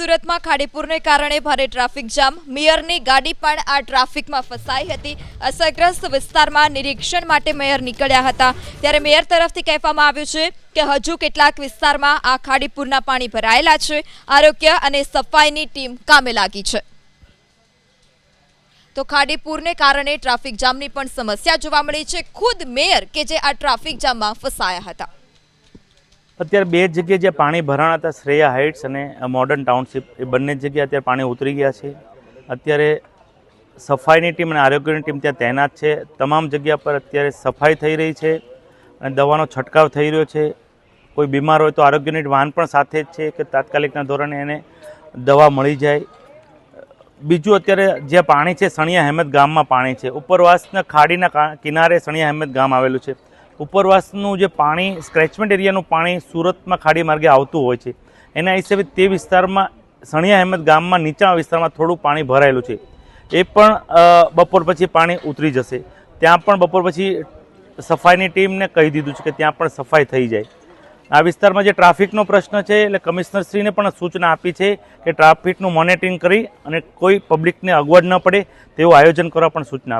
સુરતમાં ખાડીપુરને કારણે ભારે ટ્રાફિક જામ, મેયરની ગાડી પણ આ ટ્રાફિકમાં ફસાઈ હતી। અસરગ્રસ્ત વિસ્તારમાં નિરીક્ષણ માટે મેયર નીકળ્યા હતા, ત્યારે મેયર તરફથી કહેવામાં આવ્યું છે કે હજુ કેટલાક વિસ્તારમાં આ ખાડીપુરના પાણી ભરાયેલા છે। આરોગ્ય અને સફાઈની ટીમ કામે લાગી છે। તો ખાડીપુરને કારણે ટ્રાફિક જામની પણ સમસ્યા જોવા મળી છે। ખુદ મેયર કે જે આ ટ્રાફિક જામમાં ફસાયા હતા। અત્યારે બે જગ્યાએ જે પાણી ભરાણા હતા, શ્રેયા હાઇટ્સ અને મોડર્ન ટાઉનશીપ, એ બંને જગ્યાએ અત્યારે પાણી ઉતરી ગયા છે। અત્યારે સફાઈની ટીમ અને આરોગ્યની ટીમ ત્યાં તૈનાત છે। તમામ જગ્યા પર અત્યારે સફાઈ થઈ રહી છે અને દવાનો છંટકાવ થઈ રહ્યો છે। કોઈ બીમાર હોય તો આરોગ્યની વાહન પણ સાથે જ છે કે તાત્કાલિકના ધોરણે એને દવા મળી જાય। બીજું, અત્યારે જે પાણી છે, સણિયા અહેમદ ગામમાં પાણી છે। ઉપરવાસના ખાડીના કિનારે સણિયા અહેમદ ગામ આવેલું છે। ઉપરવાસનું જે પાણી, સ્ક્રેચમેન્ટ એરિયાનું પાણી સુરતમાં ખાડી માર્ગે આવતું હોય છે। એના હિસાબે તે વિસ્તારમાં સણિયા અહેમદ ગામમાં નીચાણ વિસ્તારમાં થોડું પાણી ભરાયેલું છે। એ પણ બપોર પછી પાણી ઉતરી જશે। ત્યાં પણ બપોર પછી સફાઈની ટીમને કહી દીધું છે કે ત્યાં પણ સફાઈ થઈ જાય। આ વિસ્તારમાં જે ટ્રાફિકનો પ્રશ્ન છે, એટલે કમિશનરશ્રીને પણ સૂચના આપી છે કે ટ્રાફિકનું મોનિટરિંગ કરી અને કોઈ પબ્લિકને અગવડ ન પડે તેવું આયોજન કરવા પણ સૂચના આપી।